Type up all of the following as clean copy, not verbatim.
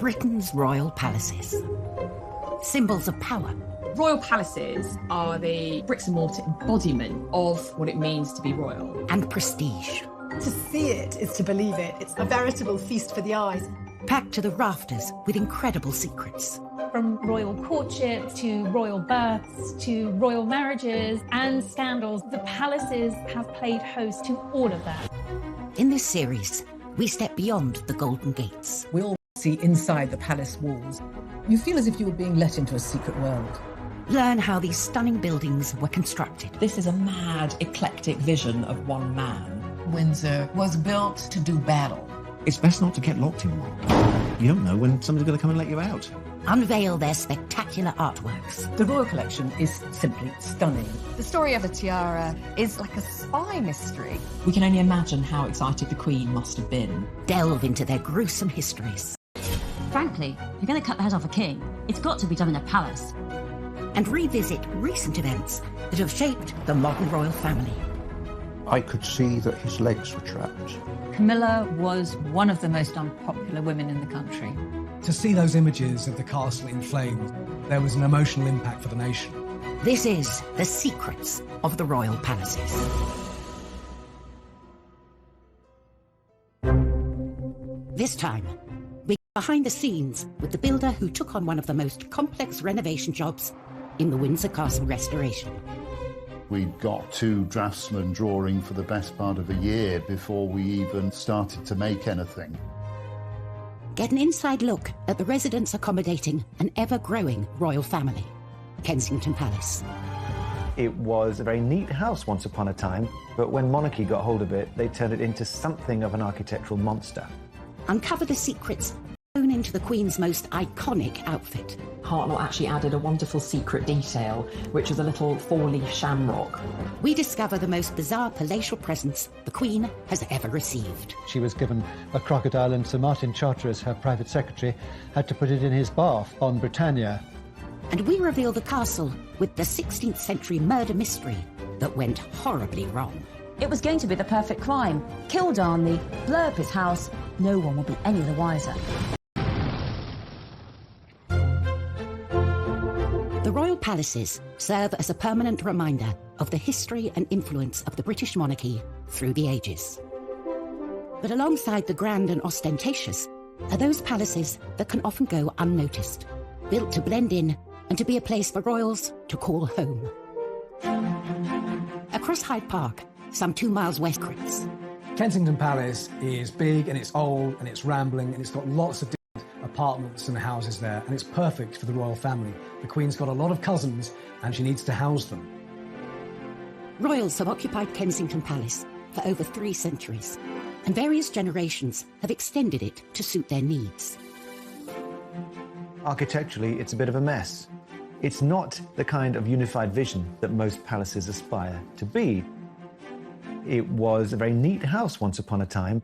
Britain's royal palaces. Symbols of power. Royal palaces are the bricks and mortar embodiment of what it means to be royal. And prestige. To see it is to believe it. It's a veritable feast for the eyes. Packed to the rafters with incredible secrets. From royal courtships to royal births to royal marriages and scandals, the palaces have played host to all of that. In this series, we step beyond the Golden Gates. We all see inside the palace walls. You feel as if you were being let into a secret world. Learn how these stunning buildings were constructed. This is a mad, eclectic vision of one man. Windsor was built to do battle. It's best not to get locked in one. You don't know when somebody's going to come and let you out. Unveil their spectacular artworks. The royal collection is simply stunning. The story of the tiara is like a spy mystery. We can only imagine how excited the Queen must have been. Delve into their gruesome histories. Frankly, if you're going to cut the head off a king, it's got to be done in a palace. And revisit recent events that have shaped the modern royal family. I could see that his legs were trapped. Camilla was one of the most unpopular women in the country. To see those images of the castle in flames, there was an emotional impact for the nation. This is The Secrets of the Royal Palaces. This time, we go behind the scenes with the builder who took on one of the most complex renovation jobs in the Windsor Castle restoration. We got 2 draftsmen drawing for the best part of a year before we even started to make anything. Get an inside look at the residents accommodating an ever-growing royal family, Kensington Palace. It was a very neat house once upon a time, but when monarchy got hold of it, they turned it into something of an architectural monster. Uncover the secrets sewn into the Queen's most iconic outfit. Hartnell actually added a wonderful secret detail, which was a little 4-leaf shamrock. We discover the most bizarre palatial presents the Queen has ever received. She was given a crocodile, and Sir Martin Charteris, her private secretary, had to put it in his bath on Britannia. And we reveal the castle with the 16th century murder mystery that went horribly wrong. It was going to be the perfect crime. Kill Darnley, blow up his house, no one will be any the wiser. The royal palaces serve as a permanent reminder of the history and influence of the British monarchy through the ages. But alongside the grand and ostentatious are those palaces that can often go unnoticed, built to blend in and to be a place for royals to call home. Across Hyde Park, some 2 miles west of Chris. Kensington Palace is big and it's old and it's rambling and it's got lots of apartments and houses there, and it's perfect for the royal family. The Queen's got a lot of cousins and she needs to house them. Royals have occupied Kensington Palace for over 3 centuries, and various generations have extended it to suit their needs. Architecturally, it's a bit of a mess. It's not the kind of unified vision that most palaces aspire to be. It was a very neat house once upon a time,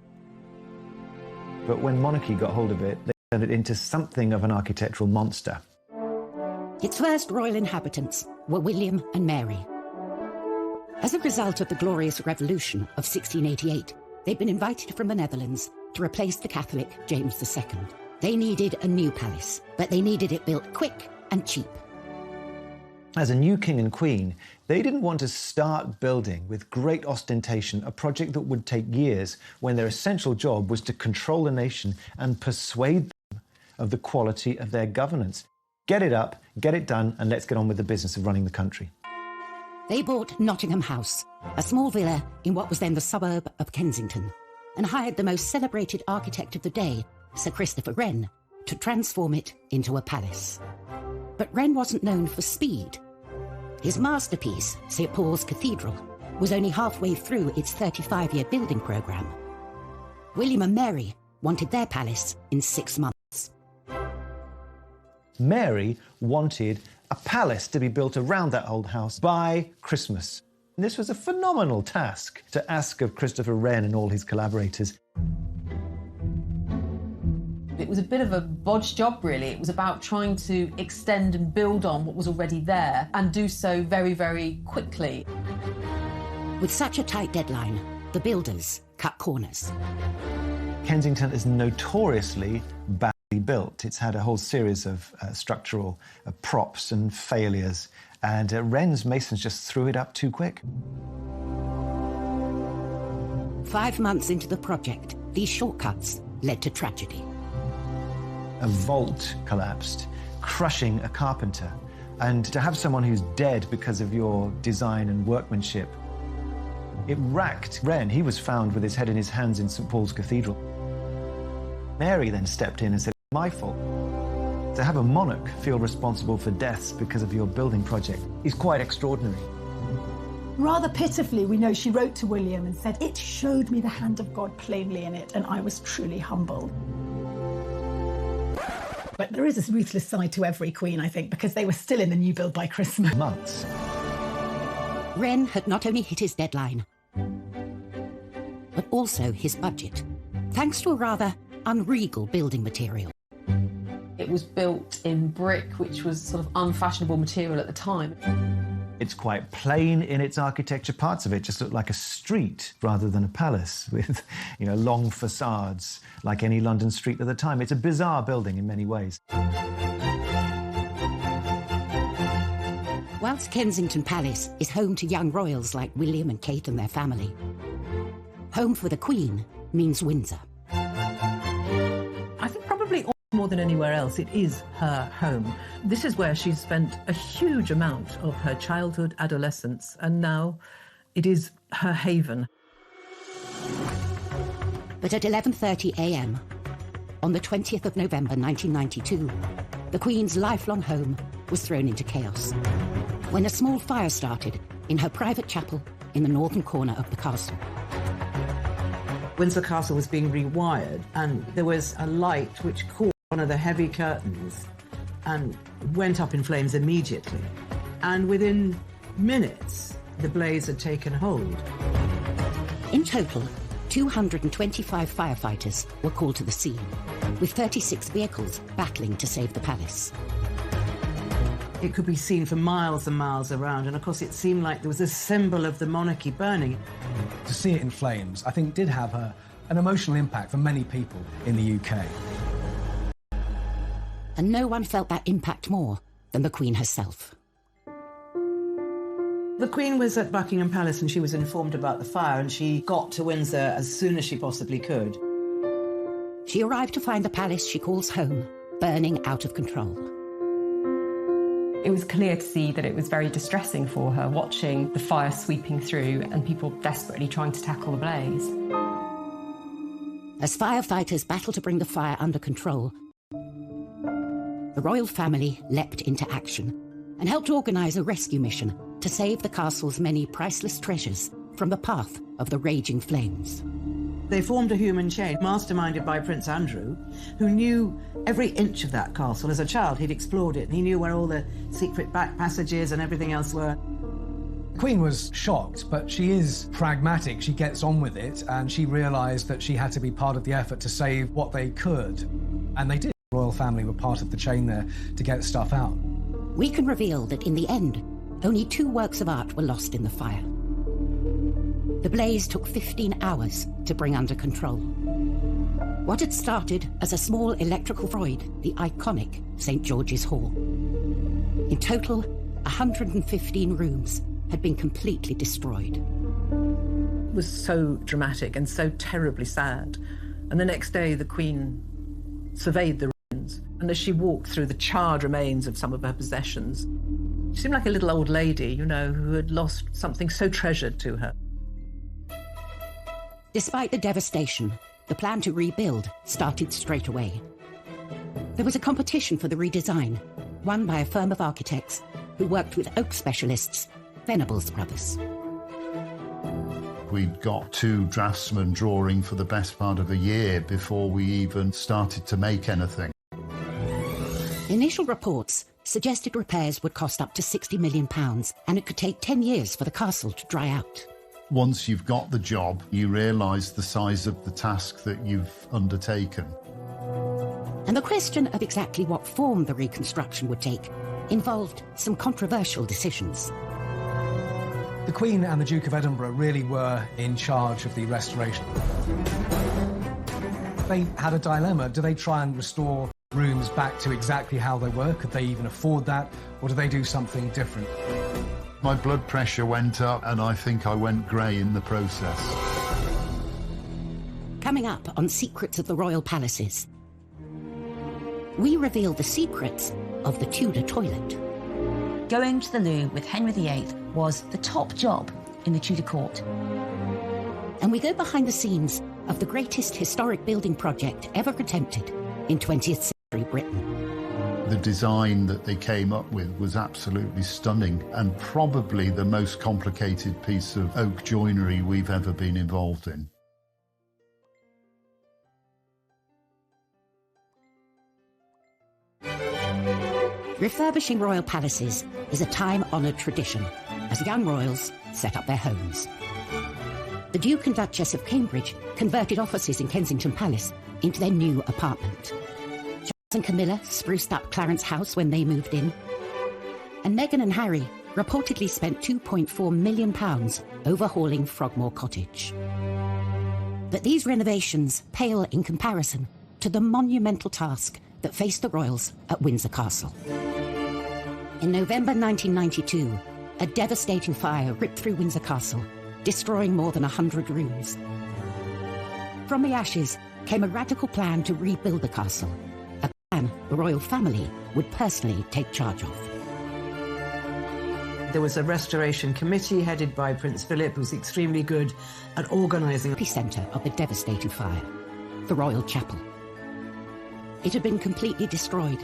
but when monarchy got hold of it, they turned it into something of an architectural monster. Its first royal inhabitants were William and Mary. As a result of the Glorious Revolution of 1688, they'd been invited from the Netherlands to replace the Catholic James II. They needed a new palace, but they needed it built quick and cheap. As a new king and queen, they didn't want to start building with great ostentation a project that would take years when their essential job was to control the nation and persuade them of the quality of their governance. Get it up, get it done, and let's get on with the business of running the country. They bought Nottingham House, a small villa in what was then the suburb of Kensington, and hired the most celebrated architect of the day, Sir Christopher Wren, to transform it into a palace. But Wren wasn't known for speed. His masterpiece, St. Paul's Cathedral, was only halfway through its 35-year building programme. William and Mary wanted their palace in 6 months. Mary wanted a palace to be built around that old house by Christmas. And this was a phenomenal task to ask of Christopher Wren and all his collaborators. It was a bit of a bodge job, really. It was about trying to extend and build on what was already there and do so very, very quickly. With such a tight deadline, the builders cut corners. Kensington is notoriously badly built. It's had a whole series of structural props and failures, and Wren's masons just threw it up too quick. 5 months into the project, these shortcuts led to tragedy. A vault collapsed, crushing a carpenter. And to have someone who's dead because of your design and workmanship, it racked Wren. He was found with his head in his hands in St. Paul's Cathedral. Mary then stepped in and said, "My fault." To have a monarch feel responsible for deaths because of your building project is quite extraordinary. Rather pitifully, we know she wrote to William and said, "It showed me the hand of God plainly in it, and I was truly humbled." But there is a ruthless side to every queen, I think, because they were still in the new build by Christmas. Months. Wren had not only hit his deadline, but also his budget, thanks to a rather unregal building material. It was built in brick, which was sort of unfashionable material at the time. It's quite plain in its architecture. Parts of it just look like a street rather than a palace with, long facades like any London street at the time. It's a bizarre building in many ways. Whilst Kensington Palace is home to young royals like William and Kate and their family, home for the Queen means Windsor. I think probably more than anywhere else, it is her home. This is where she's spent a huge amount of her childhood, adolescence, and now it is her haven. But at 11:30 a.m, on the 20th of November 1992, the Queen's lifelong home was thrown into chaos when a small fire started in her private chapel in the northern corner of the castle. Windsor Castle was being rewired, and there was a light which caught one of the heavy curtains and went up in flames immediately. And within minutes, the blaze had taken hold. In total, 225 firefighters were called to the scene, with 36 vehicles battling to save the palace. It could be seen for miles and miles around, and of course it seemed like there was a symbol of the monarchy burning. To see it in flames, I think, did have an emotional impact for many people in the UK. And no one felt that impact more than the Queen herself. The Queen was at Buckingham Palace and she was informed about the fire, and she got to Windsor as soon as she possibly could. She arrived to find the palace she calls home burning out of control. It was clear to see that it was very distressing for her, watching the fire sweeping through and people desperately trying to tackle the blaze. As firefighters battled to bring the fire under control, the royal family leapt into action and helped organise a rescue mission to save the castle's many priceless treasures from the path of the raging flames. They formed a human chain, masterminded by Prince Andrew, who knew every inch of that castle. As a child, he'd explored it, and he knew where all the secret back passages and everything else were. The Queen was shocked, but she is pragmatic. She gets on with it, and she realised that she had to be part of the effort to save what they could. And they did. The royal family were part of the chain there to get stuff out. We can reveal that in the end, only 2 works of art were lost in the fire. The blaze took 15 hours to bring under control. What had started as a small electrical void, the iconic St. George's Hall. In total, 115 rooms had been completely destroyed. It was so dramatic and so terribly sad. And the next day, the Queen surveyed the ruins, and as she walked through the charred remains of some of her possessions, she seemed like a little old lady, who had lost something so treasured to her. Despite the devastation, the plan to rebuild started straight away. There was a competition for the redesign, won by a firm of architects who worked with oak specialists, Venables Brothers. We'd got 2 draftsmen drawing for the best part of a year before we even started to make anything. Initial reports suggested repairs would cost up to £60 million, and it could take 10 years for the castle to dry out. Once you've got the job, you realise the size of the task that you've undertaken. And the question of exactly what form the reconstruction would take involved some controversial decisions. The Queen and the Duke of Edinburgh really were in charge of the restoration. They had a dilemma. Do they try and restore rooms back to exactly how they were? Could they even afford that? Or do they do something different? My blood pressure went up and I think I went grey in the process. Coming up on Secrets of the Royal Palaces, we reveal the secrets of the Tudor toilet. Going to the loo with Henry VIII was the top job in the Tudor court. And we go behind the scenes of the greatest historic building project ever attempted in 20th century Britain. The design that they came up with was absolutely stunning and probably the most complicated piece of oak joinery we've ever been involved in. Refurbishing royal palaces is a time-honoured tradition as young royals set up their homes. The Duke and Duchess of Cambridge converted offices in Kensington Palace into their new apartment. Charles and Camilla spruced up Clarence House when they moved in. And Meghan and Harry reportedly spent £2.4 million overhauling Frogmore Cottage. But these renovations pale in comparison to the monumental task that faced the royals at Windsor Castle. In November 1992, a devastating fire ripped through Windsor Castle, destroying more than 100 rooms. From the ashes came a radical plan to rebuild the castle, a plan the royal family would personally take charge of. There was a restoration committee headed by Prince Philip, who was extremely good at organising. The epicentre of the devastating fire, the Royal Chapel. It had been completely destroyed,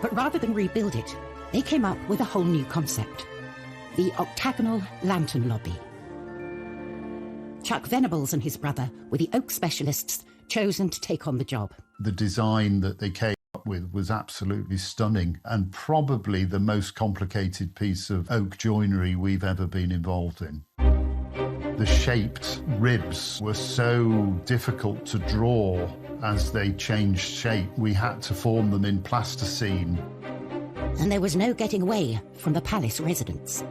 but rather than rebuild it, they came up with a whole new concept, the octagonal lantern lobby. Chuck Venables and his brother were the oak specialists chosen to take on the job. The design that they came up with was absolutely stunning and probably the most complicated piece of oak joinery we've ever been involved in. The shaped ribs were so difficult to draw as they changed shape. We had to form them in plasticine. And there was no getting away from the palace residents.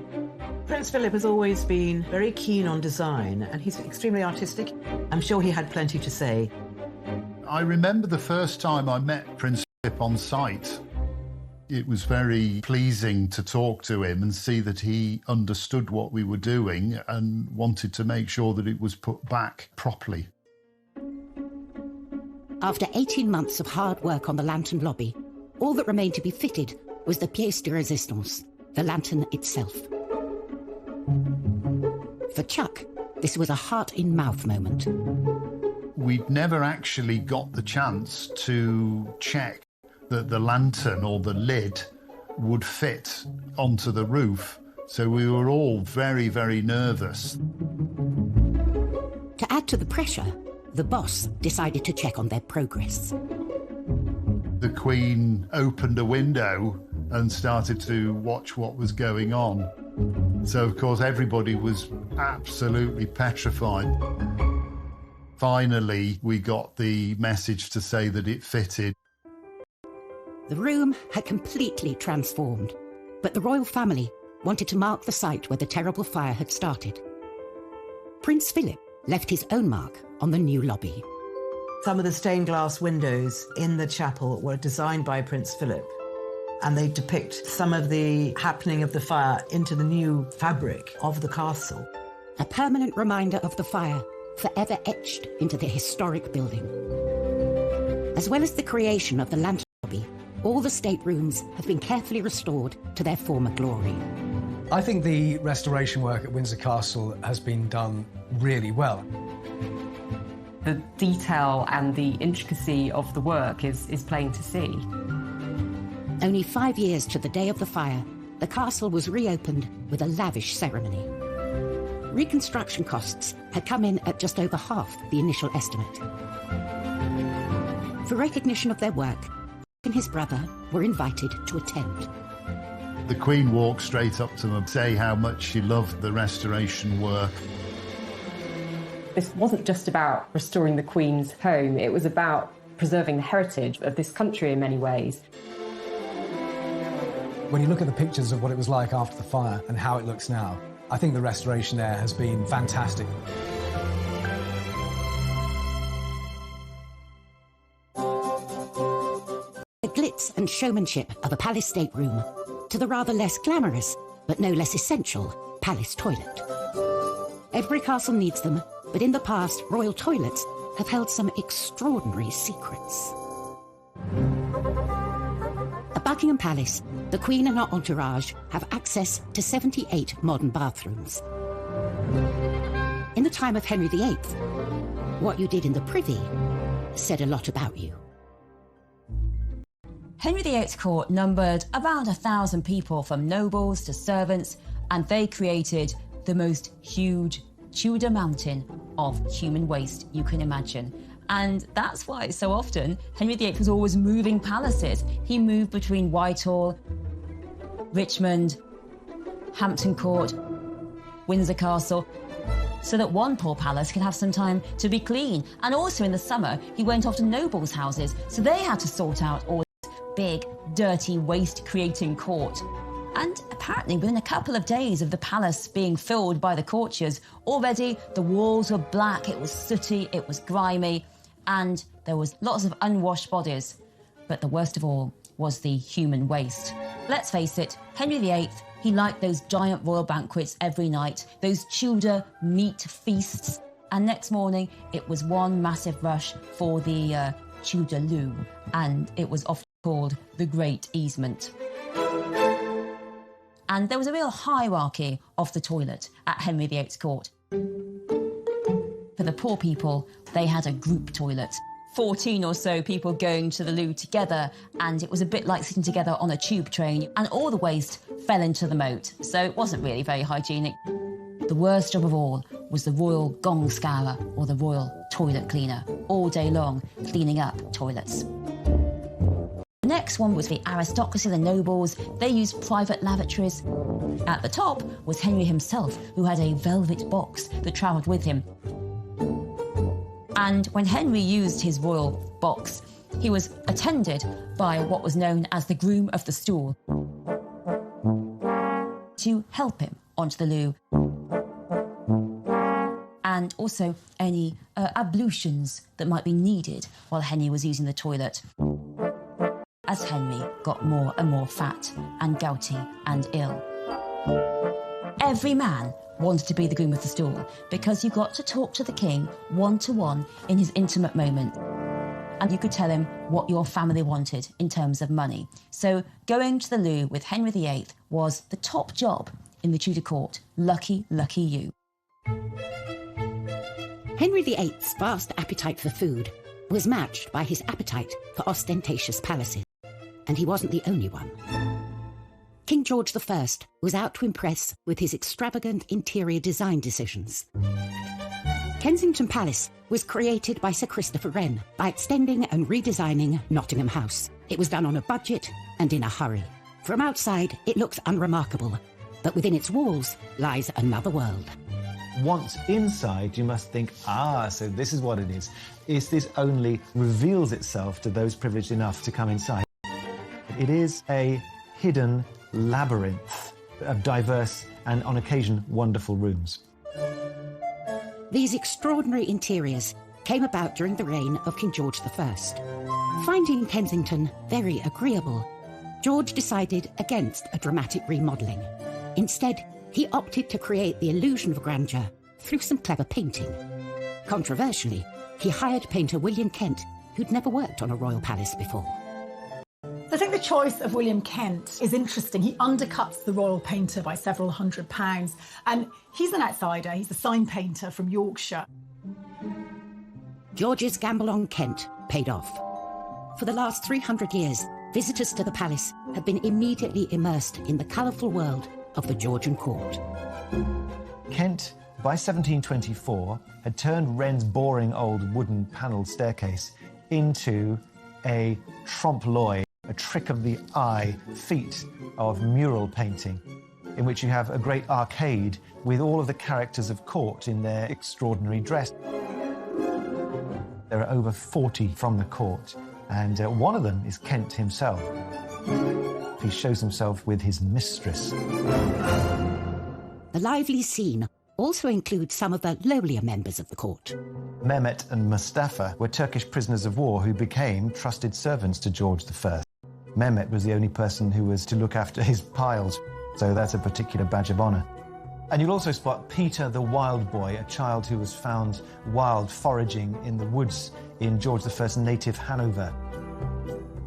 Prince Philip has always been very keen on design, and he's extremely artistic. I'm sure he had plenty to say. I remember the first time I met Prince Philip on site. It was very pleasing to talk to him and see that he understood what we were doing and wanted to make sure that it was put back properly. After 18 months of hard work on the lantern lobby, all that remained to be fitted was the pièce de résistance, the lantern itself. For Chuck, this was a heart-in-mouth moment. We'd never actually got the chance to check that the lantern or the lid would fit onto the roof, so we were all very, very nervous. To add to the pressure, the boss decided to check on their progress. The Queen opened a window and started to watch what was going on. So, of course, everybody was absolutely petrified. Finally, we got the message to say that it fitted. The room had completely transformed, but the royal family wanted to mark the site where the terrible fire had started. Prince Philip left his own mark on the new lobby. Some of the stained glass windows in the chapel were designed by Prince Philip, and they depict some of the happening of the fire into the new fabric of the castle. A permanent reminder of the fire, forever etched into the historic building. As well as the creation of the lantern lobby, all the staterooms have been carefully restored to their former glory. I think the restoration work at Windsor Castle has been done really well. The detail and the intricacy of the work is plain to see. Only 5 years to the day of the fire, the castle was reopened with a lavish ceremony. Reconstruction costs had come in at just over half the initial estimate. For recognition of their work, he and his brother were invited to attend. The Queen walked straight up to them and say how much she loved the restoration work. This wasn't just about restoring the Queen's home, it was about preserving the heritage of this country in many ways. When you look at the pictures of what it was like after the fire and how it looks now, I think the restoration there has been fantastic. The glitz and showmanship of a palace stateroom to the rather less glamorous, but no less essential, palace toilet. Every castle needs them, but in the past, royal toilets have held some extraordinary secrets. At Buckingham Palace, the Queen and her entourage have access to 78 modern bathrooms. In the time of Henry VIII, what you did in the privy said a lot about you. Henry VIII's court numbered around 1,000 people, from nobles to servants, and they created the most huge Tudor mountain of human waste you can imagine. And that's why so often Henry VIII was always moving palaces. He moved between Whitehall, Richmond, Hampton Court, Windsor Castle, so that one poor palace could have some time to be clean. And also in the summer, he went off to nobles' houses, so they had to sort out all this big, dirty, waste-creating court. And apparently within a couple of days of the palace being filled by the courtiers, already the walls were black, it was sooty, it was grimy, and there was lots of unwashed bodies. But the worst of all was the human waste. Let's face it, Henry VIII, he liked those giant royal banquets every night, those Tudor meat feasts, and next morning it was one massive rush for the Tudor loo, and it was often called the Great Easement. And there was a real hierarchy of the toilet at Henry VIII's court. For the poor people, they had a group toilet, 14 or so people going to the loo together, and it was a bit like sitting together on a tube train, and all the waste fell into the moat, so it wasn't really very hygienic. The worst job of all was the royal gong scourer, or the royal toilet cleaner, all day long cleaning up toilets. The next one was the aristocracy, the nobles. They used private lavatories. At the top was Henry himself, who had a velvet box that travelled with him. And when Henry used his royal box, he was attended by what was known as the groom of the stool to help him onto the loo, and also any ablutions that might be needed while Henry was using the toilet, as Henry got more and more fat and gouty and ill. Every man wanted to be the groom of the stool, because you got to talk to the king one-to-one in his intimate moment, and you could tell him what your family wanted in terms of money. So going to the loo with Henry VIII was the top job in the Tudor court. Lucky, lucky you. Henry VIII's vast appetite for food was matched by his appetite for ostentatious palaces, and he wasn't the only one. King George I was out to impress with his extravagant interior design decisions. Kensington Palace was created by Sir Christopher Wren by extending and redesigning Nottingham House. It was done on a budget and in a hurry. From outside, it looks unremarkable, but within its walls lies another world. Once inside, you must think, so this is what it is. This only reveals itself to those privileged enough to come inside. It is a hidden labyrinth of diverse and, on occasion, wonderful rooms. These extraordinary interiors came about during the reign of King George I. Finding Kensington very agreeable, George decided against a dramatic remodelling. Instead, he opted to create the illusion of grandeur through some clever painting. Controversially, he hired painter William Kent, who'd never worked on a royal palace before. I think the choice of William Kent is interesting. He undercuts the royal painter by several £100s, and he's an outsider. He's a sign painter from Yorkshire. George's gamble on Kent paid off. For the last 300 years, visitors to the palace have been immediately immersed in the colourful world of the Georgian court. Kent, by 1724, had turned Wren's boring old wooden panelled staircase into a trompe-l'oeil, a trick of the eye feat of mural painting, in which you have a great arcade with all of the characters of court in their extraordinary dress. There are over 40 from the court, and one of them is Kent himself. He shows himself with his mistress. The lively scene also includes some of the lowlier members of the court. Mehmet and Mustafa were Turkish prisoners of war who became trusted servants to George I. Mehmet was the only person who was to look after his piles, so that's a particular badge of honour. And you'll also spot Peter the Wild Boy, a child who was found wild foraging in the woods in George I's native Hanover.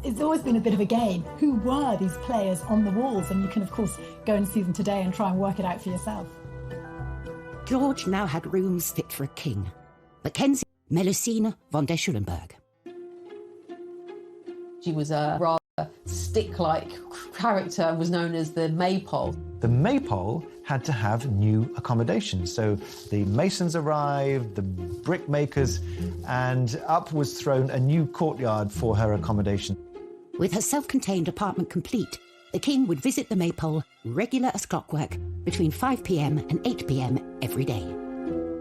It's always been a bit of a game. Who were these players on the walls? And you can, of course, go and see them today and try and work it out for yourself. George now had rooms fit for a king, but Kensington, Melusine von der Schulenburg. She was a rather stick-like character and was known as the Maypole. The Maypole had to have new accommodation, so the masons arrived, the brickmakers, and up was thrown a new courtyard for her accommodation. With her self-contained apartment complete, the king would visit the Maypole, regular as clockwork, between 5 p.m. and 8 p.m. every day.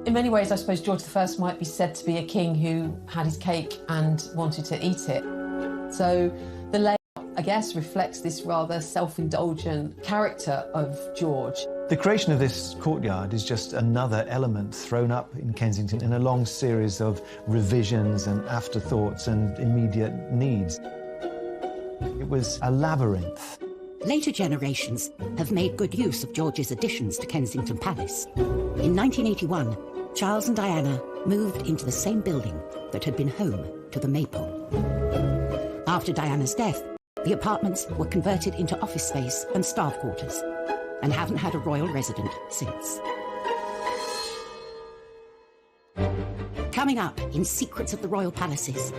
In many ways, I suppose George I might be said to be a king who had his cake and wanted to eat it. So the layout, I guess, reflects this rather self-indulgent character of George. The creation of this courtyard is just another element thrown up in Kensington in a long series of revisions and afterthoughts and immediate needs. It was a labyrinth. Later generations have made good use of George's additions to Kensington Palace. In 1981, Charles and Diana moved into the same building that had been home to the Maypole. After Diana's death, the apartments were converted into office space and staff quarters, and haven't had a royal resident since. Coming up in Secrets of the Royal Palaces,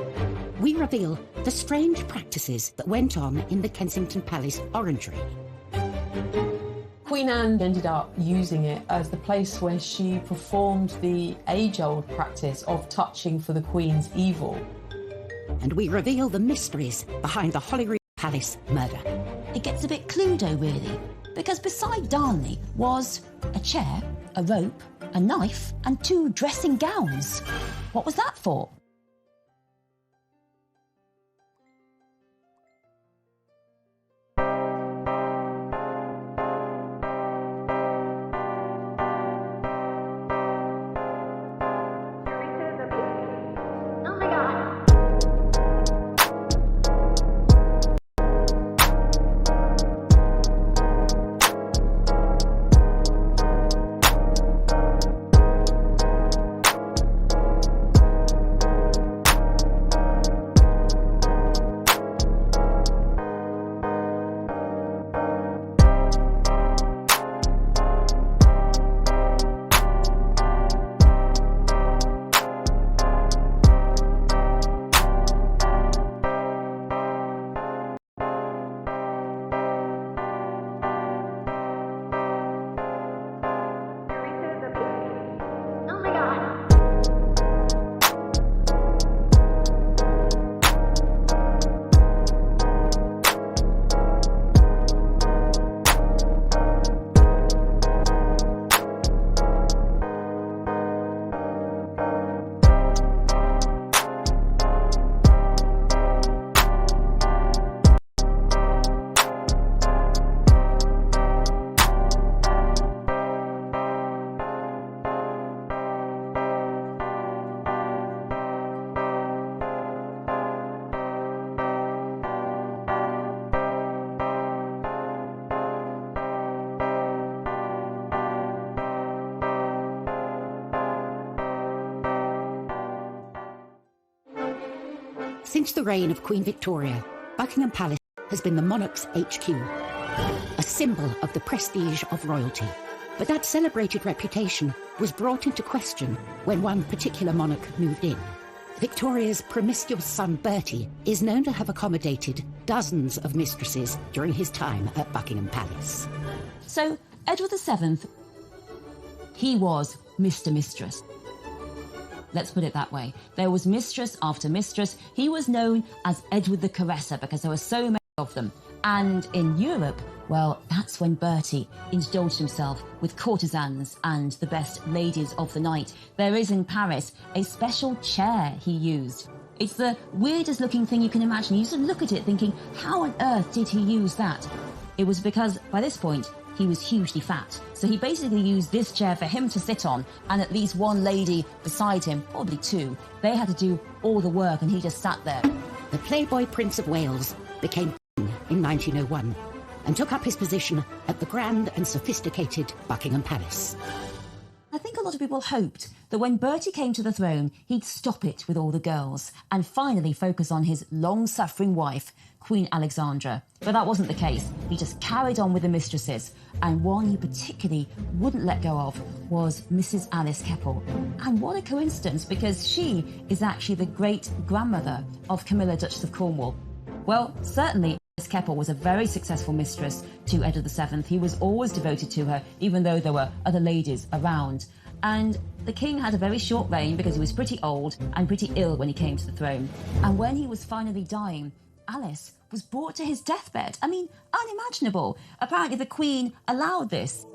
we reveal the strange practices that went on in the Kensington Palace orangery. Queen Anne ended up using it as the place where she performed the age-old practice of touching for the Queen's evil. And we reveal the mysteries behind the Holyrood Palace murder. It gets a bit Cluedo, really, because beside Darnley was a chair, a rope, a knife, and 2 dressing gowns. What was that for? Since the reign of Queen Victoria, Buckingham Palace has been the monarch's HQ, a symbol of the prestige of royalty. But that celebrated reputation was brought into question when one particular monarch moved in. Victoria's promiscuous son Bertie is known to have accommodated dozens of mistresses during his time at Buckingham Palace. So, Edward VII, he was Mr. Mistress. Let's put it that way. There was mistress after mistress. He was known as Edward the Caresser because there were so many of them. And in Europe, well, that's when Bertie indulged himself with courtesans and the best ladies of the night. There is in Paris a special chair he used. It's the weirdest looking thing you can imagine. You used to look at it thinking, how on earth did he use that? It was because, by this point, he was hugely fat. So he basically used this chair for him to sit on, and at least one lady beside him, probably 2, they had to do all the work and he just sat there. The Playboy Prince of Wales became in 1901 and took up his position at the grand and sophisticated Buckingham Palace. I think a lot of people hoped that when Bertie came to the throne, he'd stop it with all the girls and finally focus on his long-suffering wife, Queen Alexandra. But that wasn't the case. He just carried on with the mistresses, and one he particularly wouldn't let go of was Mrs. Alice Keppel. And what a coincidence, because she is actually the great-grandmother of Camilla, Duchess of Cornwall. Well, certainly Alice Keppel was a very successful mistress to Edward VII. He was always devoted to her, even though there were other ladies around. And the king had a very short reign because he was pretty old and pretty ill when he came to the throne. And when he was finally dying, Alice was brought to his deathbed. I mean, unimaginable. Apparently the Queen allowed this.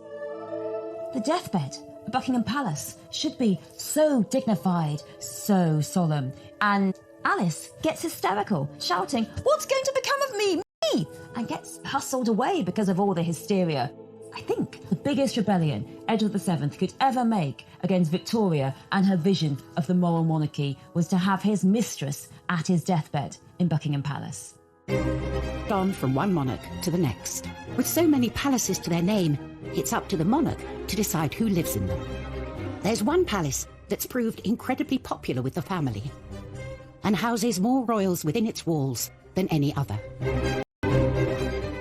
The deathbed at Buckingham Palace should be so dignified, so solemn. And Alice gets hysterical, shouting, "What's going to become of me? Me!" and gets hustled away because of all the hysteria. I think the biggest rebellion Edward VII could ever make against Victoria and her vision of the moral monarchy was to have his mistress at his deathbed in Buckingham Palace. On from one monarch to the next. With so many palaces to their name, it's up to the monarch to decide who lives in them. There's one palace that's proved incredibly popular with the family and houses more royals within its walls than any other.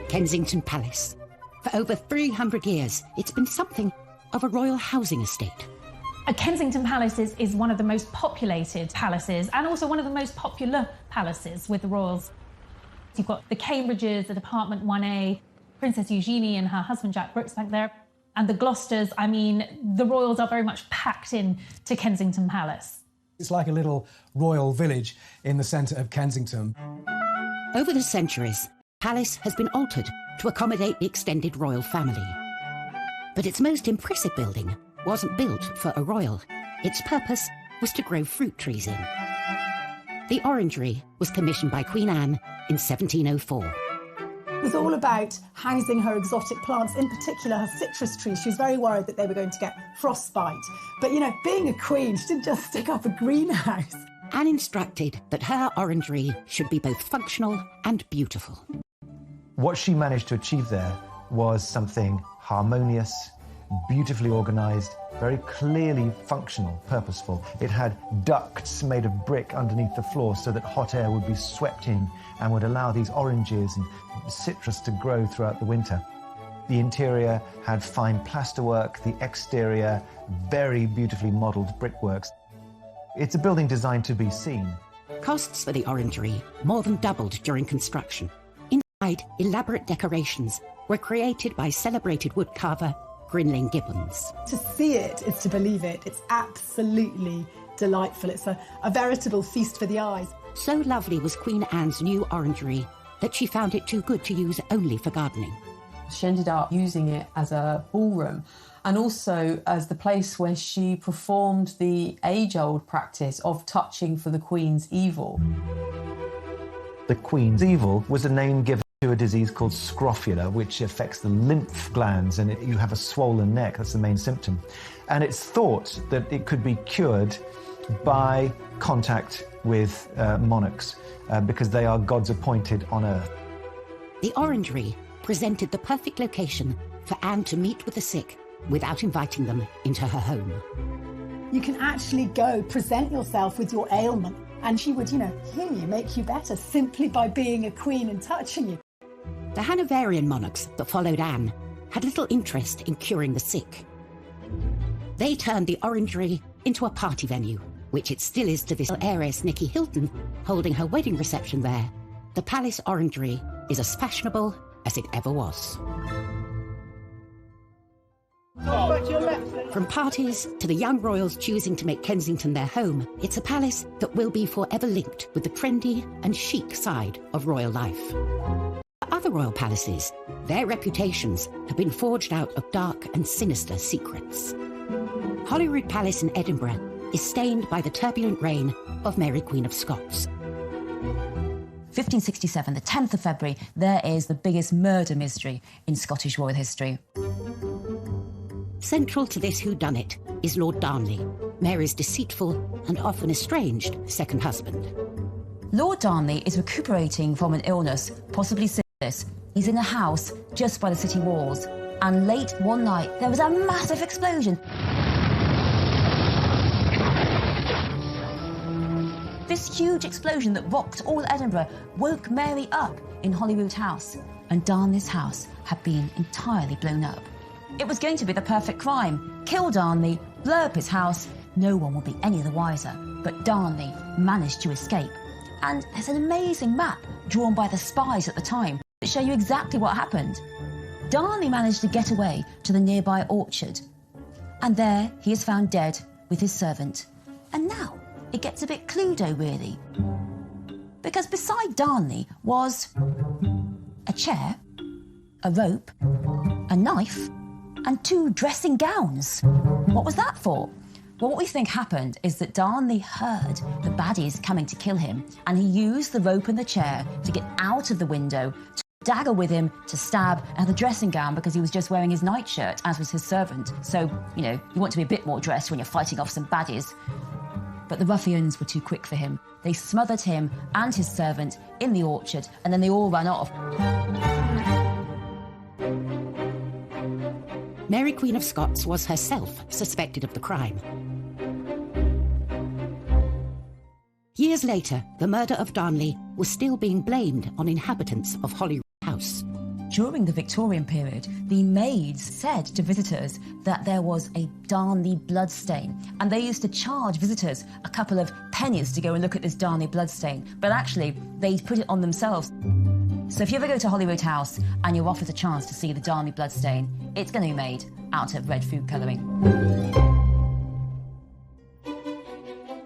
Kensington Palace. For over 300 years, it's been something of a royal housing estate. Kensington Palace is one of the most populated palaces and also one of the most popular palaces with the royals. You've got the Cambridges, the Department 1A, Princess Eugenie and her husband Jack Brooks back there, and the Gloucesters. I mean, the royals are very much packed in to Kensington Palace. It's like a little royal village in the centre of Kensington. Over the centuries, the palace has been altered to accommodate the extended royal family. But its most impressive building wasn't built for a royal. Its purpose was to grow fruit trees in. The orangery was commissioned by Queen Anne in 1704. It was all about housing her exotic plants, in particular her citrus trees. She was very worried that they were going to get frostbite. But, you know, being a queen, she didn't just stick up a greenhouse. Anne instructed that her orangery should be both functional and beautiful. What she managed to achieve there was something harmonious, beautifully organised, very clearly functional, purposeful. It had ducts made of brick underneath the floor so that hot air would be swept in and would allow these oranges and citrus to grow throughout the winter. The interior had fine plasterwork, the exterior very beautifully modelled brickworks. It's a building designed to be seen. Costs for the orangery more than doubled during construction. Inside, elaborate decorations were created by celebrated woodcarver Grinling Gibbons. To see it is to believe it. It's absolutely delightful. It's a veritable feast for the eyes. So lovely was Queen Anne's new orangery that she found it too good to use only for gardening. She ended up using it as a ballroom and also as the place where she performed the age-old practice of touching for the Queen's evil. The Queen's evil was a name given to a disease called scrofula, which affects the lymph glands, and you have a swollen neck. That's the main symptom. And it's thought that it could be cured by contact with monarchs, because they are God's appointed on earth. The orangery presented the perfect location for Anne to meet with the sick without inviting them into her home. You can actually go present yourself with your ailment and she would, heal you, make you better simply by being a queen and touching you. The Hanoverian monarchs that followed Anne had little interest in curing the sick. They turned the orangery into a party venue, which it still is to this heiress Nicky Hilton holding her wedding reception there. The Palace Orangery is as fashionable as it ever was. From parties to the young royals choosing to make Kensington their home, it's a palace that will be forever linked with the trendy and chic side of royal life. Other royal palaces, their reputations have been forged out of dark and sinister secrets. Holyrood Palace in Edinburgh is stained by the turbulent reign of Mary Queen of Scots. 1567, the 10th of February, there is the biggest murder mystery in Scottish royal history. Central to this whodunit is Lord Darnley, Mary's deceitful and often estranged second husband. Lord Darnley is recuperating from an illness, possibly this. He's in a house just by the city walls, and late one night there was a massive explosion. This huge explosion that rocked all Edinburgh woke Mary up in Holyrood House, and Darnley's house had been entirely blown up. It was going to be the perfect crime. Kill Darnley, blow up his house, no one will be any the wiser. But Darnley managed to escape. And there's an amazing map drawn by the spies at the time that show you exactly what happened. Darnley managed to get away to the nearby orchard. And there he is found dead with his servant. And now it gets a bit Cluedo, really. Because beside Darnley was a chair, a rope, a knife, and 2 dressing gowns. What was that for? Well, what we think happened is that Darnley heard the baddies coming to kill him, and he used the rope and the chair to get out of the window, to dagger with him, to stab, and the dressing gown because he was just wearing his nightshirt, as was his servant. So, you know, you want to be a bit more dressed when you're fighting off some baddies. But the ruffians were too quick for him. They smothered him and his servant in the orchard, and then they all ran off. Mary, Queen of Scots, was herself suspected of the crime. Years later, the murder of Darnley was still being blamed on inhabitants of Holyrood House. During the Victorian period, the maids said to visitors that there was a Darnley bloodstain, and they used to charge visitors a couple of pennies to go and look at this Darnley bloodstain, but actually they'd put it on themselves. So if you ever go to Holyrood House and you're offered a chance to see the Darnley bloodstain, it's going to be made out of red food colouring.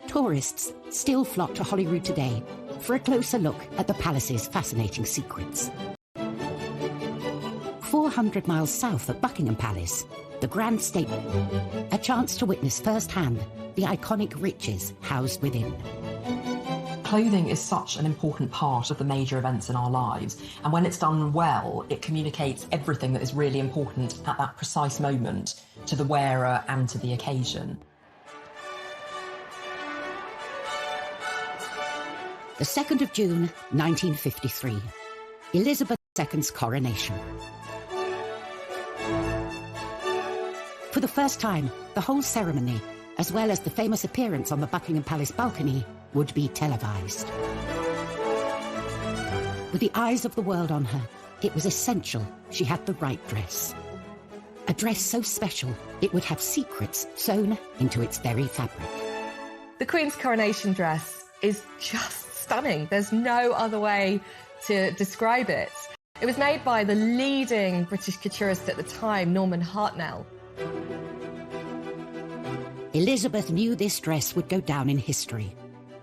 Tourists still flock to Holyrood today for a closer look at the palace's fascinating secrets. 400 miles south of Buckingham Palace, the Grand Statement, a chance to witness firsthand the iconic riches housed within. Clothing is such an important part of the major events in our lives, and when it's done well, it communicates everything that is really important at that precise moment to the wearer and to the occasion. The 2nd of June, 1953, Elizabeth II's coronation. For the first time, the whole ceremony, as well as the famous appearance on the Buckingham Palace balcony, would be televised. With the eyes of the world on her, it was essential she had the right dress. A dress so special, it would have secrets sewn into its very fabric. The Queen's coronation dress is just stunning. There's no other way to describe it. It was made by the leading British couturist at the time, Norman Hartnell. Elizabeth knew this dress would go down in history,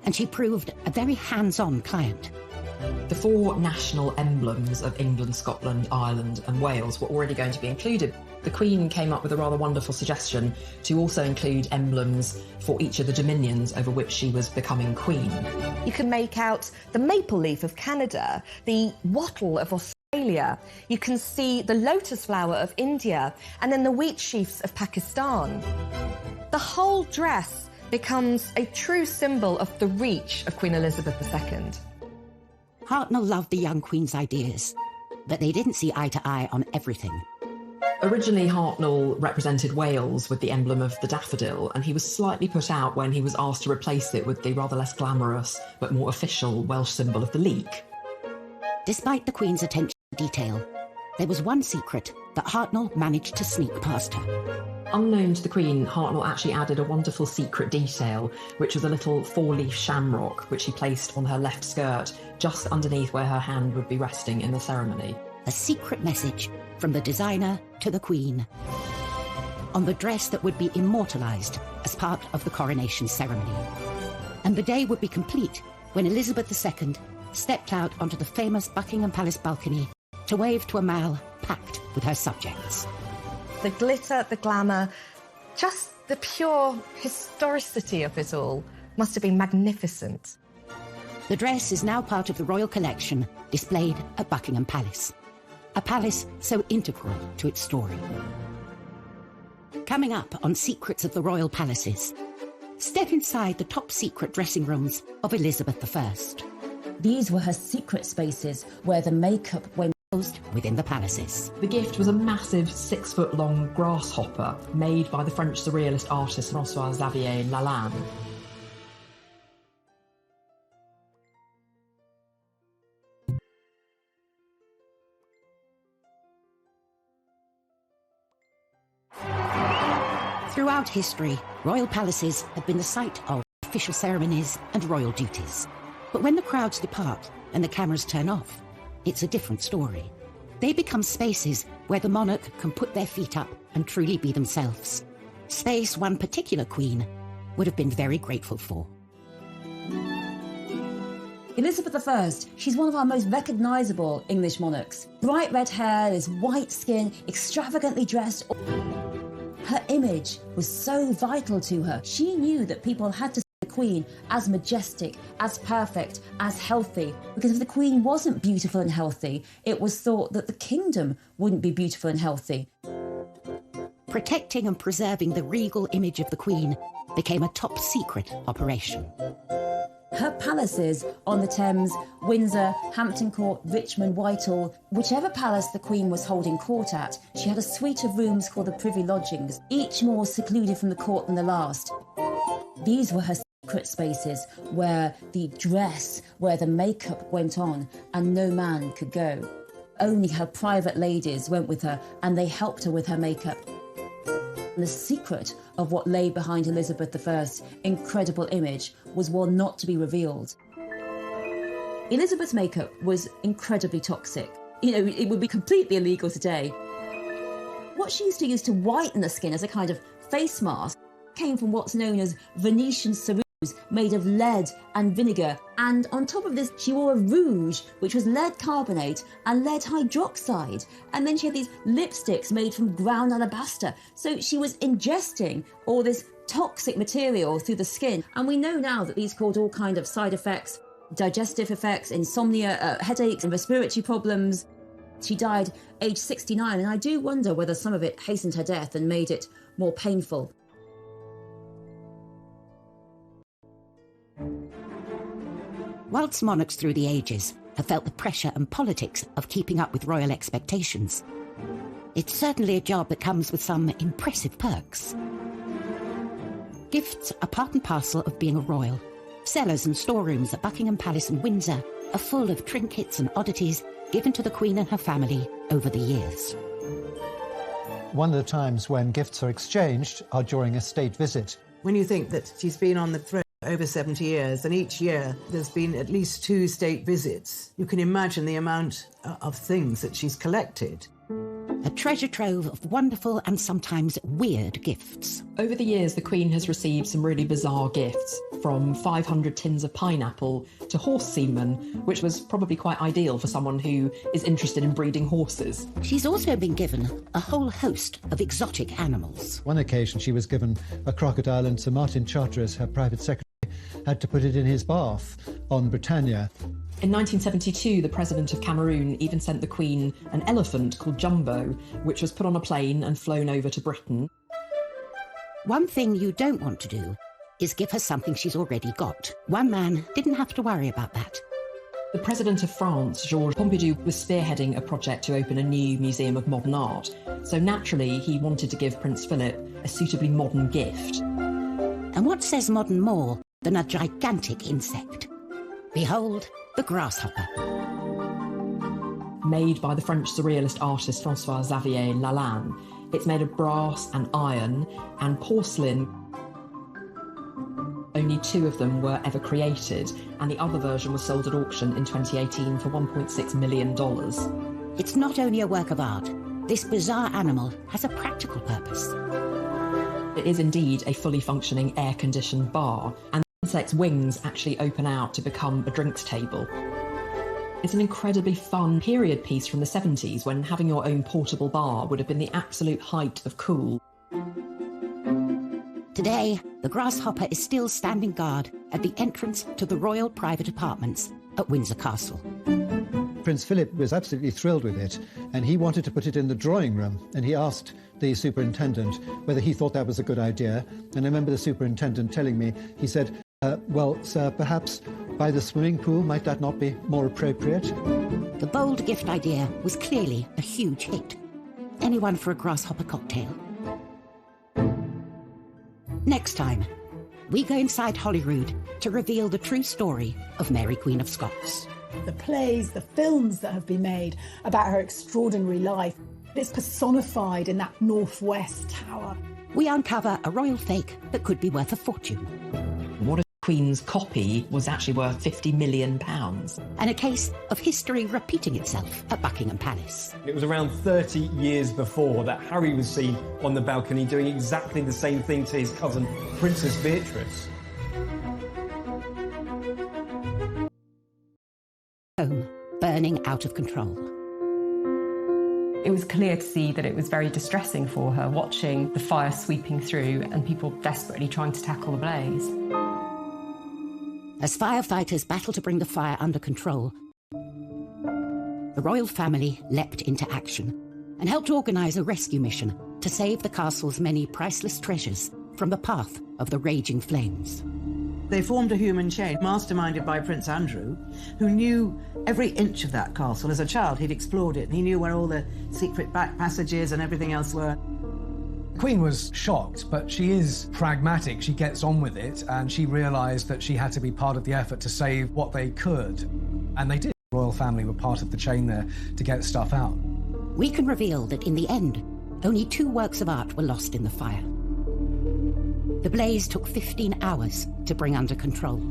and she proved a very hands-on client. The 4 national emblems of England, Scotland, Ireland and Wales were already going to be included. The Queen came up with a rather wonderful suggestion to also include emblems for each of the dominions over which she was becoming Queen. You can make out the maple leaf of Canada, the wattle of Australia. You can see the lotus flower of India, and then the wheat sheafs of Pakistan. The whole dress becomes a true symbol of the reach of Queen Elizabeth II. Hartnell loved the young Queen's ideas, but they didn't see eye to eye on everything. Originally, Hartnell represented Wales with the emblem of the daffodil, and he was slightly put out when he was asked to replace it with the rather less glamorous but more official Welsh symbol of the leek. Despite the Queen's attention to detail, there was one secret that Hartnell managed to sneak past her. Unknown to the Queen, Hartnell actually added a wonderful secret detail, which was a little 4-leaf shamrock, which he placed on her left skirt, just underneath where her hand would be resting in the ceremony. A secret message from the designer to the Queen on the dress that would be immortalised as part of the coronation ceremony. And the day would be complete when Elizabeth II stepped out onto the famous Buckingham Palace balcony to wave to a mall packed with her subjects. The glitter, the glamour, just the pure historicity of it all must have been magnificent. The dress is now part of the royal collection displayed at Buckingham Palace, a palace so integral to its story. Coming up on Secrets of the Royal Palaces, step inside the top secret dressing rooms of Elizabeth I. These were her secret spaces where the makeup went within the palaces. The gift was a massive 6-foot-long grasshopper made by the French surrealist artist François-Xavier Lalande. Throughout history, royal palaces have been the site of official ceremonies and royal duties. But when the crowds depart and the cameras turn off, it's a different story. They become spaces where the monarch can put their feet up and truly be themselves. Space one particular queen would have been very grateful for. Elizabeth I, she's one of our most recognisable English monarchs. Bright red hair, this white skin, extravagantly dressed. Her image was so vital to her. She knew that people had to see the Queen as majestic, as perfect, as healthy. Because if the Queen wasn't beautiful and healthy, it was thought that the kingdom wouldn't be beautiful and healthy. Protecting and preserving the regal image of the Queen became a top-secret operation. Her palaces on the Thames, Windsor, Hampton Court, Richmond, Whitehall, whichever palace the Queen was holding court at, she had a suite of rooms called the Privy Lodgings, each more secluded from the court than the last. These were her secret spaces where the dress, where the makeup went on, and no man could go. Only her private ladies went with her, and they helped her with her makeup. And the secret of what lay behind Elizabeth I's incredible image was one not to be revealed. Elizabeth's makeup was incredibly toxic. You know, it would be completely illegal today. What she used to use to whiten the skin as a kind of face mask came from what's known as Venetian ceruse, made of lead and vinegar, and on top of this she wore a rouge which was lead carbonate and lead hydroxide, and then she had these lipsticks made from ground alabaster. So she was ingesting all this toxic material through the skin, and we know now that these caused all kind of side effects, digestive effects, insomnia, headaches and respiratory problems. She died aged 69, and I do wonder whether some of it hastened her death and made it more painful. Whilst monarchs through the ages have felt the pressure and politics of keeping up with royal expectations, it's certainly a job that comes with some impressive perks. Gifts are part and parcel of being a royal. Cellars and storerooms at Buckingham Palace and Windsor are full of trinkets and oddities given to the Queen and her family over the years. One of the times when gifts are exchanged are during a state visit. When you think that she's been on the throne over 70 years, and each year there's been at least 2 state visits, you can imagine the amount of things that she's collected. A treasure trove of wonderful and sometimes weird gifts. Over the years, the Queen has received some really bizarre gifts, from 500 tins of pineapple to horse semen, which was probably quite ideal for someone who is interested in breeding horses. She's also been given a whole host of exotic animals. One occasion she was given a crocodile, and Sir Martin Charteris, her private secretary, had to put it in his bath on Britannia. In 1972, the President of Cameroon even sent the Queen an elephant called Jumbo, which was put on a plane and flown over to Britain. One thing you don't want to do is give her something she's already got. One man didn't have to worry about that. The President of France, Georges Pompidou, was spearheading a project to open a new museum of modern art. So naturally, he wanted to give Prince Philip a suitably modern gift. And what says modern more than a gigantic insect? Behold, the grasshopper. Made by the French surrealist artist François-Xavier Lalande. It's made of brass and iron and porcelain. Only 2 of them were ever created, and the other version was sold at auction in 2018 for $1.6 million. It's not only a work of art. This bizarre animal has a practical purpose. It is indeed a fully functioning air-conditioned bar, and the insect's wings actually open out to become a drinks table. It's an incredibly fun period piece from the 70s, when having your own portable bar would have been the absolute height of cool. Today, the grasshopper is still standing guard at the entrance to the royal private apartments at Windsor Castle. Prince Philip was absolutely thrilled with it, and he wanted to put it in the drawing room, and he asked the superintendent whether he thought that was a good idea. And I remember the superintendent telling me, he said, Well, sir, perhaps by the swimming pool, might that not be more appropriate? The bold gift idea was clearly a huge hit. Anyone for a grasshopper cocktail? Next time, we go inside Holyrood to reveal the true story of Mary Queen of Scots. The plays, the films that have been made about her extraordinary life, it's personified in that Northwest Tower. We uncover a royal fake that could be worth a fortune. What if Queen's copy was actually worth £50 million? And a case of history repeating itself at Buckingham Palace. It was around 30 years before that Harry was seen on the balcony doing exactly the same thing to his cousin, Princess Beatrice. Home, burning out of control. It was clear to see that it was very distressing for her, watching the fire sweeping through and people desperately trying to tackle the blaze. As firefighters battle to bring the fire under control, the royal family leapt into action and helped organise a rescue mission to save the castle's many priceless treasures from the path of the raging flames. They formed a human chain, masterminded by Prince Andrew, who knew every inch of that castle. As a child, he'd explored it, and he knew where all the secret back passages and everything else were. The Queen was shocked, but she is pragmatic. She gets on with it, and she realised that she had to be part of the effort to save what they could. And they did. The royal family were part of the chain there to get stuff out. We can reveal that in the end, only 2 works of art were lost in the fire. The blaze took 15 hours to bring under control.